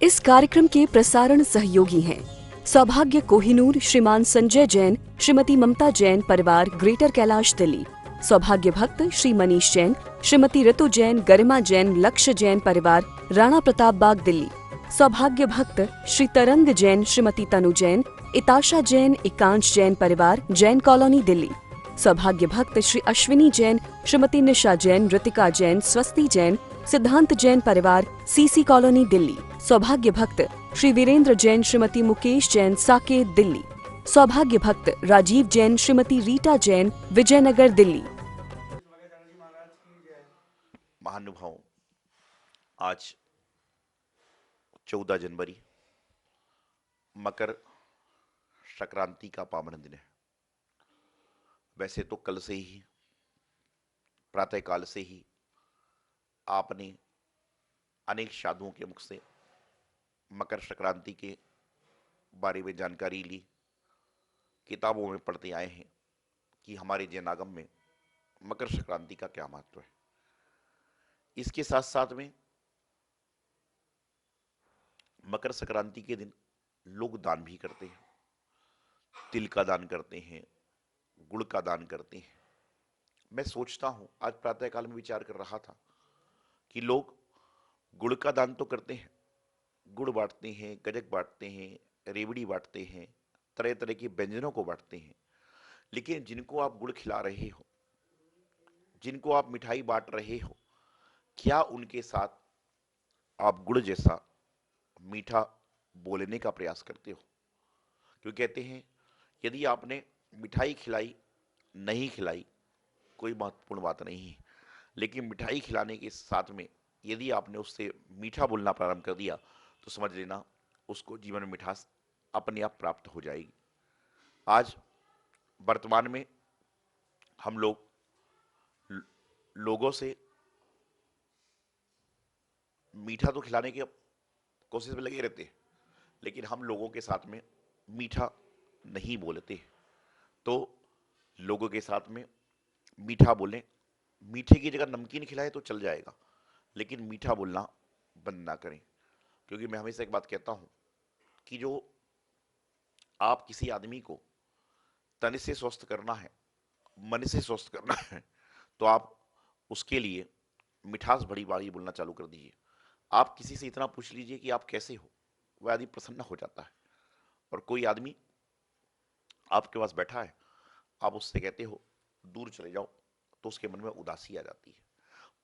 इस कार्यक्रम के प्रसारण सहयोगी हैं सौभाग्य कोहिनूर, श्रीमान संजय जैन, श्रीमती ममता जैन, परिवार, ग्रेटर कैलाश, दिल्ली। सौभाग्य भक्त श्री मनीष जैन, श्रीमती ऋतु जैन, गरिमा जैन, लक्ष्य जैन, परिवार, राणा प्रताप बाग, दिल्ली। सौभाग्य भक्त श्री तरंग जैन, श्रीमती तनु जैन, इताशा जैन, एकांश जैन, परिवार, जैन कॉलोनी, दिल्ली। सौभाग्य भक्त श्री अश्विनी जैन, श्रीमती निशा जैन, ऋतिका जैन, स्वस्ति जैन, सिद्धांत जैन, परिवार, सीसी कॉलोनी, दिल्ली। सौभाग्य भक्त श्री वीरेंद्र जैन, श्रीमती मुकेश जैन, साकेत, दिल्ली। सौभाग्य भक्त राजीव जैन, श्रीमती रीटा जैन, विजयनगर, दिल्ली। महानुभाव, आज 14 जनवरी मकर संक्रांति का पावन दिन है। वैसे तो कल से ही प्रातःकाल से ही आपने अनेक साधुओं के मुख से मकर संक्रांति के बारे में जानकारी ली, किताबों में पढ़ते आए हैं कि हमारे जैन आगम में मकर संक्रांति का क्या महत्व है। इसके साथ साथ में मकर संक्रांति के दिन लोग दान भी करते हैं, तिल का दान करते हैं, गुड़ का दान करते हैं। मैं सोचता हूं, आज प्रातःकाल में विचार कर रहा था कि लोग गुड़ का दान तो करते हैं, गुड़ बांटते हैं, गजक बांटते हैं, रेवड़ी बांटते हैं, तरह तरह के व्यंजनों को बांटते हैं, लेकिन जिनको आप गुड़ खिला रहे हो, जिनको आप मिठाई बांट रहे हो, क्या उनके साथ आप गुड़ जैसा मीठा बोलने का प्रयास करते हो? क्यों कहते हैं यदि आपने मिठाई खिलाई, नहीं खिलाई, कोई महत्वपूर्ण बात नहीं है, लेकिन मिठाई खिलाने के साथ में यदि आपने उससे मीठा बोलना प्रारंभ कर दिया तो समझ लेना उसको जीवन में मिठास अपने आप प्राप्त हो जाएगी। आज वर्तमान में हम लोगों से मीठा तो खिलाने की कोशिश में लगे रहते हैं, लेकिन हम लोगों के साथ में मीठा नहीं बोलते। तो लोगों के साथ में मीठा बोलें, मीठे की जगह नमकीन खिलाए तो चल जाएगा, लेकिन मीठा बोलना बंद ना करें। क्योंकि मैं हमेशा एक बात कहता हूं कि जो आप किसी आदमी को तन से स्वस्थ करना है, मन से स्वस्थ करना है, तो आप उसके लिए मिठास भरी वाली बोलना चालू कर दीजिए। आप किसी से इतना पूछ लीजिए कि आप कैसे हो, वह आदमी प्रसन्न हो जाता है। और कोई आदमी आपके पास बैठा है, आप उससे कहते हो दूर चले जाओ, तो उसके मन में उदासी आ जाती है।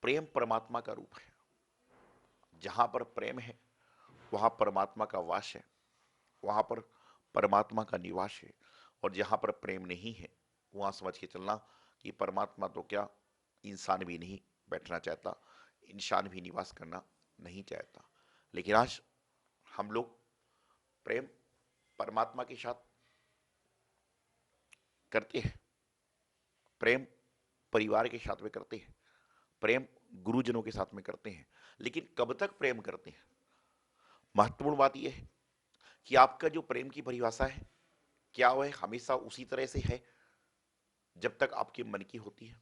प्रेम परमात्मा का रूप है। जहां पर प्रेम है वहां परमात्मा का वास है, वहां पर परमात्मा का निवास है। और जहां पर प्रेम नहीं है वहां समझ के चलना कि परमात्मा तो क्या, इंसान भी नहीं बैठना चाहता, इंसान भी निवास करना नहीं चाहता। लेकिन आज हम लोग प्रेम परमात्मा के साथ करते हैं, प्रेम परिवार के साथ में करते हैं, प्रेम गुरुजनों के साथ में करते हैं, लेकिन कब तक प्रेम करते हैं? महत्वपूर्ण बात यह है कि आपका जो प्रेम की परिभाषा है, क्या वह हमेशा उसी तरह से है जब तक आपके मन की होती है?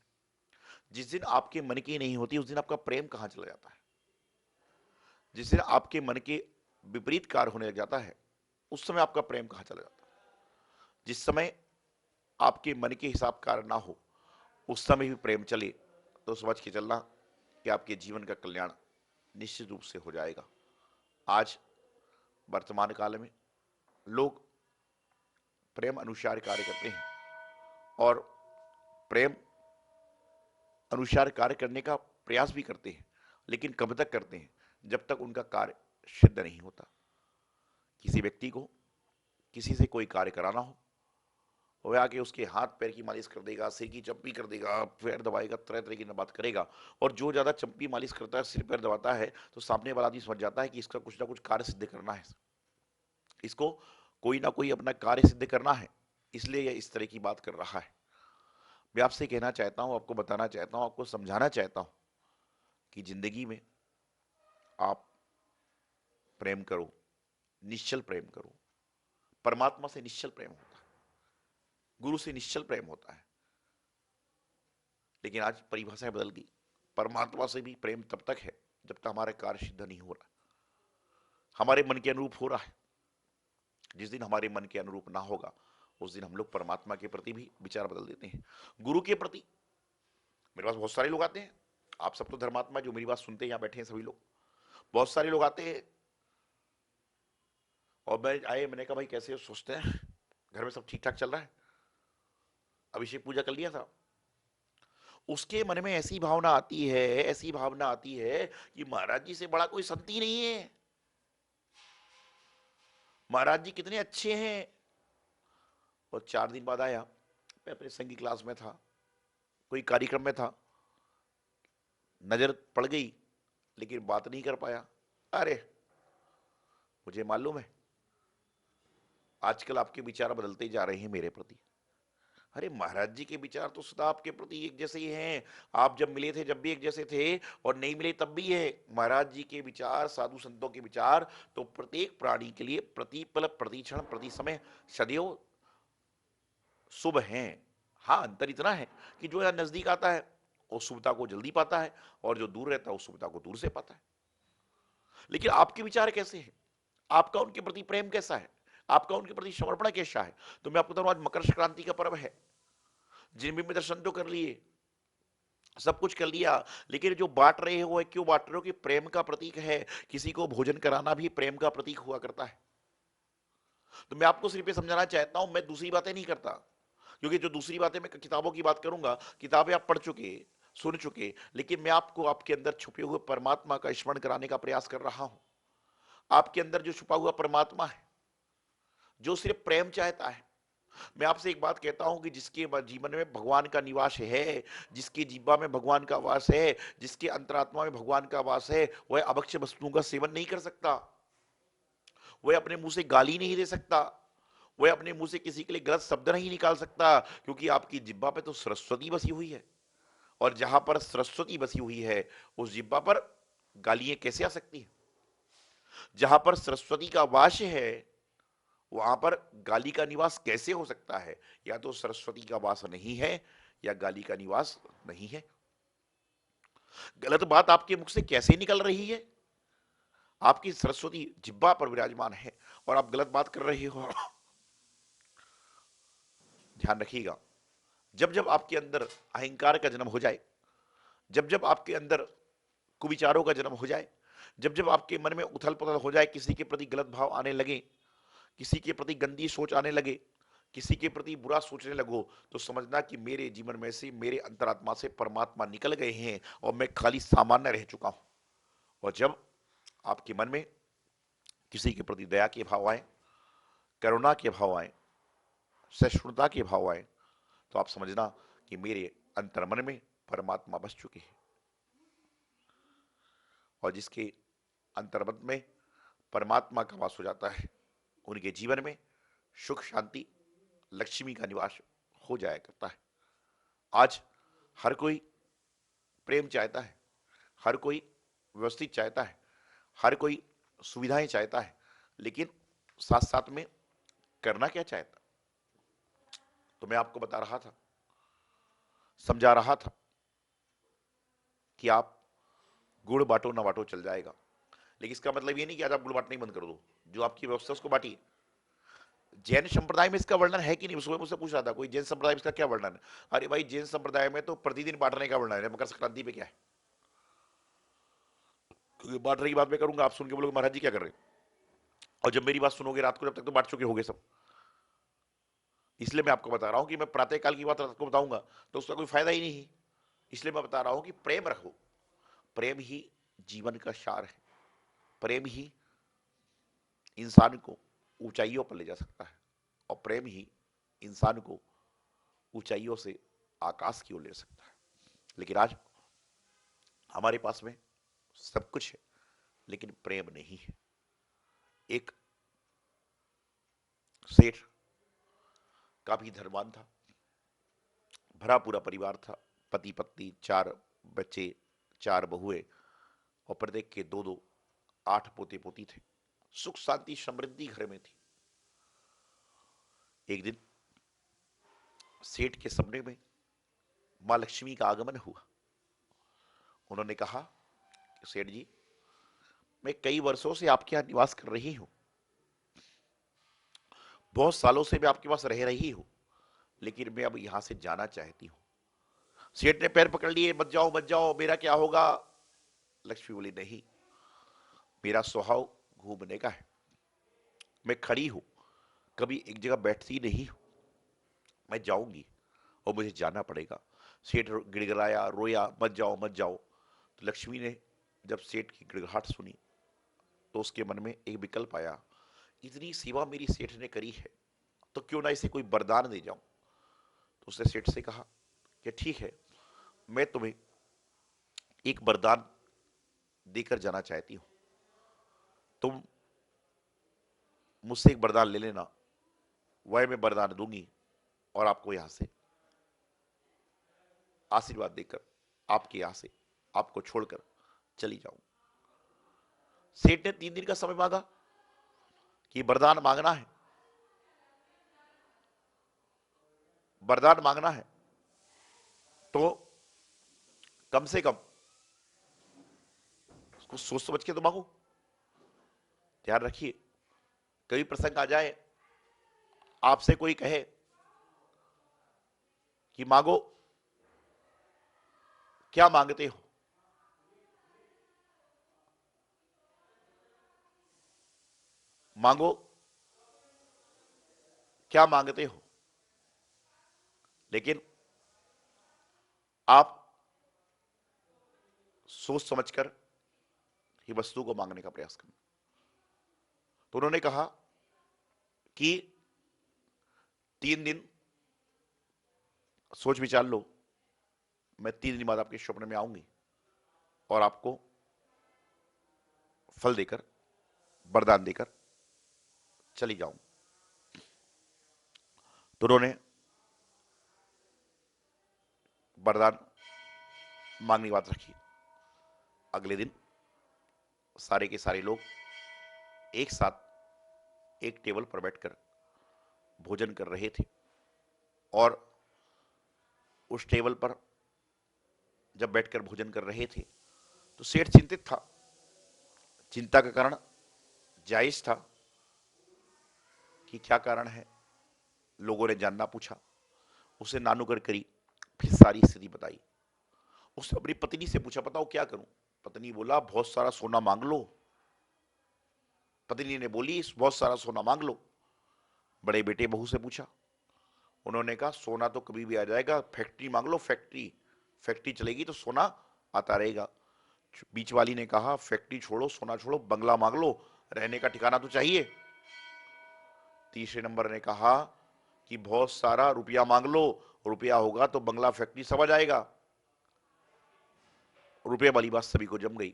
जिस दिन आपके मन की नहीं होती उस दिन आपका प्रेम कहां चला जाता है? जिस दिन आपके मन के विपरीत कार्य होने लग जाता है उस समय आपका प्रेम कहां चला जाता है? जिस समय आपके मन के हिसाब कार्य ना हो उस समय भी प्रेम चले तो समझ के चलना कि आपके जीवन का कल्याण निश्चित रूप से हो जाएगा। आज वर्तमान काल में लोग प्रेम अनुसार कार्य करते हैं और प्रेम अनुसार कार्य करने का प्रयास भी करते हैं, लेकिन कब तक करते हैं? जब तक उनका कार्य सिद्ध नहीं होता। किसी व्यक्ति को किसी से कोई कार्य कराना हो, वह आके उसके हाथ पैर की मालिश कर देगा, सिर की चंपी कर देगा, पैर दबाएगा, तरह तरह की बात करेगा। और जो ज्यादा चंपी मालिश करता है, सिर पैर दबाता है, तो सामने वाला आदमी समझ जाता है कि इसका कुछ ना कुछ कार्य सिद्ध करना है, इसको कोई ना कोई अपना कार्य सिद्ध करना है, इसलिए यह इस तरह की बात कर रहा है। मैं आपसे कहना चाहता हूं, आपको बताना चाहता हूं, आपको समझाना चाहता हूं कि जिंदगी में आप प्रेम करो, निश्चल प्रेम करो। परमात्मा से निश्चल प्रेम होता है, गुरु से निश्चल प्रेम होता है। लेकिन आज परिभाषाएं बदल गई। परमात्मा से भी प्रेम तब तक है जब तक हमारा कार्य सिद्ध नहीं हो रहा। हमारे मन के अनुरूप हो रहा है। जिस दिन हमारे मन के अनुरूप ना होगा उस दिन हम लोग परमात्मा के प्रति भी विचार बदल देते हैं। गुरु के प्रति मेरे पास बहुत सारे लोग आते हैं, आप सब तो धर्मात्मा जो मेरी बात सुनते हैं यहां बैठे हैं सभी लोग, बहुत सारे लोग आते हैं और मैंने कहा भाई कैसे सोचते हैं, घर में सब ठीक ठाक चल रहा है, अभिषेक पूजा कर लिया था। उसके मन में ऐसी भावना आती है, ऐसी भावना आती है कि महाराज जी से बड़ा कोई संत ही नहीं है, महाराज जी कितने अच्छे हैं। और 4 दिन बाद आया, मैं अपने संगी क्लास में था, कोई कार्यक्रम में था, नजर पड़ गई लेकिन बात नहीं कर पाया। अरे मुझे मालूम है आजकल आपके विचार बदलते जा रहे हैं मेरे प्रति। अरे महाराज जी के विचार तो सदा आपके प्रति एक जैसे ही हैं, आप जब मिले थे जब भी एक जैसे थे और नहीं मिले तब भी है। महाराज जी के विचार, साधु संतों के विचार तो प्रत्येक प्राणी के लिए प्रति पल, प्रति क्षण, प्रति समय सदैव शुभ हैं। हाँ, अंतर इतना है कि जो यहां नजदीक आता है वो शुभता को जल्दी पाता है और जो दूर रहता है वो शुभता को दूर से पाता है। लेकिन आपके विचार कैसे हैं, आपका उनके प्रति प्रेम कैसा है, आपका उनके प्रति समर्पण कैसा है? तो मैं आपको बता रहा हूं, आज मकर संक्रांति का पर्व है, जिन भी में दर्शन तो कर लिए, सब कुछ कर लिया, लेकिन जो बांट रहे हो वो क्यों बांट रहे हो? कि प्रेम का प्रतीक है। किसी को भोजन कराना भी प्रेम का प्रतीक हुआ करता है। तो मैं आपको सिर्फ ये समझाना चाहता हूं, मैं दूसरी बातें नहीं करता, क्योंकि जो दूसरी बातें मैं किताबों की बात करूंगा, किताबें आप पढ़ चुके, सुन चुके, लेकिन मैं आपको आपके अंदर छुपे हुए परमात्मा का स्मरण कराने का प्रयास कर रहा हूं। आपके अंदर जो छुपा हुआ परमात्मा है, जो सिर्फ प्रेम चाहता है। मैं आपसे एक बात कहता हूं कि जिसके जीवन में भगवान का निवास है, जिसके जीवा में भगवान का वास है, जिसके अंतरात्मा में भगवान का वास है, वह अभक्ष्य वस्तुओं का सेवन नहीं कर सकता, वह अपने मुंह से गाली नहीं दे सकता, वह अपने मुंह से किसी के लिए गलत शब्द नहीं निकाल सकता, क्योंकि आपकी जिब्बा पे तो सरस्वती बसी हुई है। और जहां पर सरस्वती बसी हुई है उस जिब्बा पर गालियां कैसे आ सकती हैं? जहां पर सरस्वती का वास है वहां पर गाली का निवास कैसे हो सकता है? या तो सरस्वती का वास नहीं है या गाली का निवास नहीं है। गलत बात आपके मुख से कैसे निकल रही है? आपकी सरस्वती जिब्बा पर विराजमान है और आप गलत बात कर रहे हो। ध्यान रखिएगा, जब जब आपके अंदर अहंकार का जन्म हो जाए, जब जब आपके अंदर कुविचारों का जन्म हो जाए, जब जब आपके मन में उथल पुथल हो जाए, किसी के प्रति गलत भाव आने लगे, किसी के प्रति गंदी सोच आने लगे, किसी के प्रति बुरा सोचने लगो, तो समझना कि मेरे जीवन में से, मेरे अंतरात्मा से परमात्मा निकल गए हैं और मैं खाली सामान्य रह चुका हूं। और जब आपके मन में किसी के प्रति दया के भाव आए, करुणा के भाव आए, सहिष्णुता के भाव आए, तो आप समझना कि मेरे अंतर्मन में परमात्मा बस चुके हैं। और जिसके अंतर्मन में परमात्मा का वास हो जाता है उनके जीवन में सुख, शांति, लक्ष्मी का निवास हो जाया करता है। आज हर कोई प्रेम चाहता है, हर कोई व्यवस्थित चाहता है, हर कोई सुविधाएं चाहता है, लेकिन साथ साथ में करना क्या चाहता? तो मैं आपको बता रहा था, समझा रहा था कि आप गुड़ बांटो ना बांटो चल जाएगा, लेकिन इसका मतलब ये नहीं कि आज आप गुड़ बांटना ही बंद कर दो, जो आपकी व्यवस्था है उसको बांटिए। जैन संप्रदाय में इसका वर्णन है कि नहीं? सुबह मुझसे पूछ रहा था कोई, जैन संप्रदाय में इसका क्या वर्णन है? अरे भाई, जैन संप्रदाय में तो प्रतिदिन बांटने का वर्णन है, मकर संक्रांति पे क्या है? क्योंकि बांटने की बात मैं करूंगा, आप सुन के बोलोगे महाराज जी क्या कर रहे हैं, और जब मेरी बात सुनोगे रात को, जब तक तो बांट चुके होगे सब। इसलिए मैं आपको बता रहा हूं कि मैं प्रातःकाल की बात रात को बताऊंगा तो उसका कोई फायदा ही नहीं। इसलिए मैं बता रहा हूं कि प्रेम रखो, प्रेम ही जीवन का सार है, प्रेम ही इंसान को ऊंचाइयों पर ले जा सकता है, और प्रेम ही इंसान को ऊंचाइयों से आकाश की ओर ले सकता है। लेकिन आज हमारे पास में सब कुछ है लेकिन प्रेम नहीं है। एक सेठ काफी धनवान था, भरा पूरा परिवार था, पति पत्नी, 4 बच्चे, 4 बहुएं, और प्रत्येक के 2-2, 8 पोते पोती थे। सुख शांति समृद्धि घर में थी। एक दिन सेठ के सपने में मां लक्ष्मी का आगमन हुआ। उन्होंने कहा, सेठ जी मैं कई वर्षों से आपके यहाँ निवास कर रही हूं, बहुत सालों से मैं आपके पास रह रही हूं, लेकिन मैं अब यहां से जाना चाहती हूं। सेठ ने पैर पकड़ लिए, मत जाओ मत जाओ, मेरा क्या होगा। लक्ष्मी बोली, नहीं, मेरा स्वभाव घूमने का है, मैं खड़ी हूं, कभी एक जगह बैठती नहीं हूं, मैं जाऊंगी और मुझे जाना पड़ेगा। सेठ गिड़गिड़ाया, रोया, मत जाओ मत जाओ। तो लक्ष्मी ने जब सेठ की गिड़गिड़ाहट सुनी तो उसके मन में एक विकल्प आया, इतनी सेवा मेरी सेठ ने करी है तो क्यों ना इसे कोई वरदान दे जाऊं। तो उसने सेठ से कहा कि ठीक है, मैं तुम्हें एक वरदान देकर जाना चाहती हूं, तुम मुझसे एक वरदान ले लेना, वह मैं वरदान दूंगी और आपको यहां से आशीर्वाद देकर आपके यहां से आपको छोड़कर चली जाऊं। सेठ ने 3 दिन का समय मांगा कि वरदान मांगना है, वरदान मांगना है तो कम से कम कुछ सोच समझ के तो मांगो। ध्यान रखिए, कभी प्रसंग आ जाए, आपसे कोई कहे कि मांगो, क्या मांगते हो, मांगो, क्या मांगते हो, लेकिन आप सोच समझकर ही वस्तु को मांगने का प्रयास करना। तो उन्होंने कहा कि 3 दिन सोच विचार लो, मैं 3 दिन बाद आपके स्वप्न में आऊंगी और आपको फल देकर, वरदान देकर चली जाऊं। तो उन्होंने वरदान मांगने की बात रखी। अगले दिन सारे के सारे लोग एक साथ एक टेबल पर बैठकर भोजन कर रहे थे और उस टेबल पर जब बैठकर भोजन कर रहे थे तो सेठ चिंतित था। चिंता का कारण जायज था कि क्या कारण है, लोगों ने जानना पूछा, उसे नानुकर करी, फिर सारी स्थिति बताई। उसने अपनी पत्नी से पूछा, बताओ क्या करूं। पत्नी बोला, बहुत सारा सोना मांग लो। पत्नी ने बोली, बहुत सारा सोना मांग लो। बड़े बेटे बहू से पूछा, उन्होंने कहा सोना तो कभी भी आ जाएगा, फैक्ट्री मांग लो, फैक्ट्री, फैक्ट्री चलेगी तो सोना आता रहेगा। बीच वाली ने कहा, फैक्ट्री छोड़ो, सोना छोड़ो, बंगला मांग लो, रहने का ठिकाना तो चाहिए। तीसरे नंबर ने कहा कि बहुत सारा रुपया मांग लो, रुपया होगा तो बंगला फैक्ट्री सब आ जाएगा। रुपये वाली बात सभी को जम गई।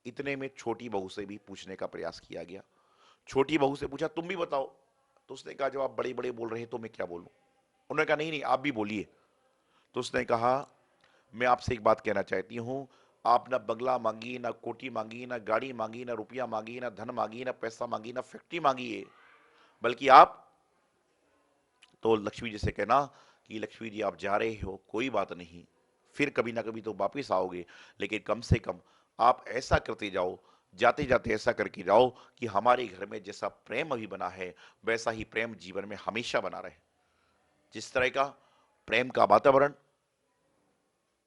इतने में छोटी बहू से भी पूछने का प्रयास किया गया। छोटी बहू से पूछा, तुम भी बताओ। तो उसने कहा, जब आप बड़े बड़े बोल रहे तो मैं क्या बोलूं। उन्होंने कहा, नहीं नहीं आप भी बोलिए। तो उसने कहा, मैं आपसे एक बात कहना चाहती हूं, आप ना बंगला मांगी, ना कोठी मांगी, ना गाड़ी मांगी, ना रुपया मांगी, ना धन मांगी, ना पैसा मांगी, ना फैक्ट्री मांगी है, बल्कि आप तो लक्ष्मी जी से कहना कि लक्ष्मी जी आप जा रहे हो, कोई बात नहीं, फिर कभी ना कभी तो वापिस आओगे, लेकिन कम से कम आप ऐसा करते जाओ, जाते जाते ऐसा करके जाओ कि हमारे घर में जैसा प्रेम अभी बना है वैसा ही प्रेम जीवन में हमेशा बना रहे। जिस तरह का प्रेम का वातावरण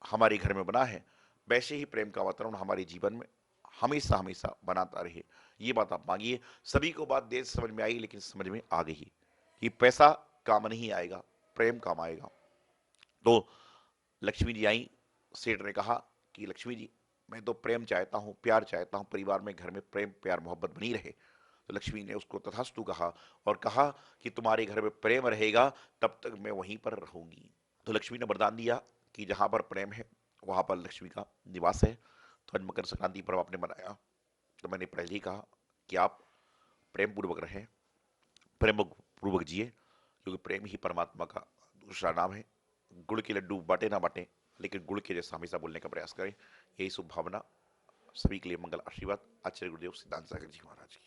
हमारे घर में बना है वैसे ही प्रेम का वातावरण हमारे जीवन में हमेशा हमेशा बनाता रहे। ये बात आप मांगिए। सभी को बात देर समझ में आई, लेकिन समझ में आ गई कि पैसा काम नहीं आएगा, प्रेम काम आएगा। तो लक्ष्मी जी आई। सेठ ने कहा कि लक्ष्मी जी, मैं तो प्रेम चाहता हूं, प्यार चाहता हूं, परिवार में, घर में प्रेम प्यार मोहब्बत बनी रहे। तो लक्ष्मी ने उसको तथास्तु कहा और कहा कि तुम्हारे घर में प्रेम रहेगा तब तक मैं वहीं पर रहूंगी। तो लक्ष्मी ने वरदान दिया कि जहां पर प्रेम है वहां पर लक्ष्मी का निवास है। तो आज मकर संक्रांति पर्व आपने मनाया, तो मैंने पहले ही कहा कि आप प्रेम पूर्वक रहें, प्रेम पूर्वक जिए, क्योंकि प्रेम ही परमात्मा का दूसरा नाम है। गुड़ के लड्डू बांटे ना बांटे, लेकिन गुड़ के जैसा हमेशा बोलने का प्रयास करें। यही शुभ भावना सभी के लिए मंगल आशीर्वाद। आचार्य गुरुदेव सिद्धांत सागर जी महाराज की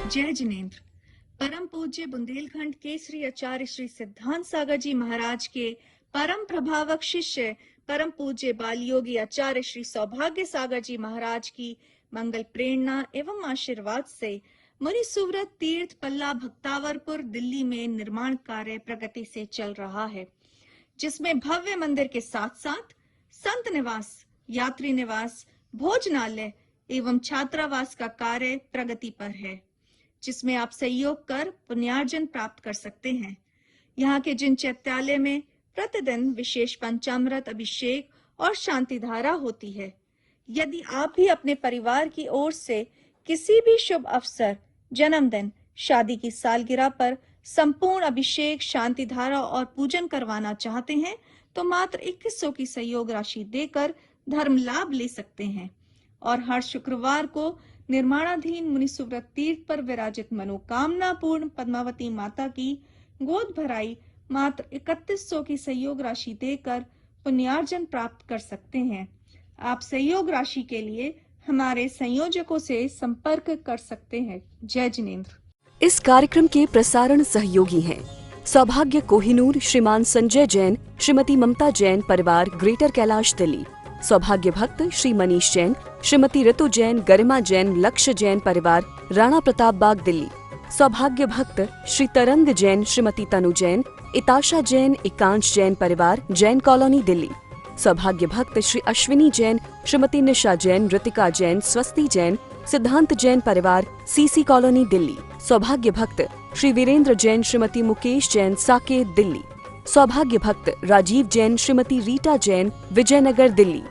जय जिनेन्द्र। परम पूज्य बुंदेलखंड केसरी आचार्य श्री सिद्धांत सागर जी महाराज के परम प्रभावक शिष्य परम पूज्य बाल योगी आचार्य श्री सौभाग्य सागर जी महाराज की मंगल प्रेरणा एवं आशीर्वाद से मुनि सुव्रत तीर्थ पल्ला भक्तावरपुर दिल्ली में निर्माण कार्य प्रगति से चल रहा है, जिसमें भव्य मंदिर के साथ साथ संत निवास, यात्री निवास, भोजनालय एवं छात्रावास का कार्य प्रगति पर है, जिसमें आप सहयोग कर पुण्यार्जन प्राप्त कर सकते हैं। यहाँ के जिन चैत्यालय में प्रतिदिन विशेष पंचामृत अभिषेक और शांति धारा होती है, यदि आप भी अपने परिवार की ओर से किसी भी शुभ अवसर, जन्मदिन, शादी की सालगिरह पर संपूर्ण अभिषेक, शांति धारा और पूजन करवाना चाहते हैं तो मात्र 2100 की सहयोग राशि देकर धर्म लाभ ले सकते हैं। और हर शुक्रवार को निर्माणाधीन मुनि सुव्रत तीर्थ पर विराजित मनोकामना पूर्ण पद्मावती माता की गोद भराई मात्र 3100 की सहयोग राशि देकर पुण्यार्जन प्राप्त कर सकते हैं। आप सहयोग राशि के लिए हमारे संयोजकों से संपर्क कर सकते हैं। जय जिनेंद्र। इस कार्यक्रम के प्रसारण सहयोगी हैं सौभाग्य कोहिनूर श्रीमान संजय जैन, श्रीमती ममता जैन, परिवार ग्रेटर कैलाश दिल्ली। सौभाग्य भक्त श्री मनीष जैन, श्रीमती ऋतु जैन, गरिमा जैन, लक्ष्य जैन, परिवार राणा प्रताप बाग दिल्ली। सौभाग्य भक्त श्री तरंग जैन, श्रीमती तनु जैन, इताशा जैन, एकांश जैन, परिवार जैन कॉलोनी दिल्ली। सौभाग्य भक्त श्री अश्विनी जैन, श्रीमती निशा जैन, ऋतिका जैन, स्वस्ति जैन, सिद्धांत जैन, परिवार सीसी कॉलोनी दिल्ली। सौभाग्य भक्त श्री वीरेंद्र जैन, श्रीमती मुकेश जैन, साकेत दिल्ली। सौभाग्य भक्त राजीव जैन, श्रीमती रीटा जैन, विजयनगर दिल्ली।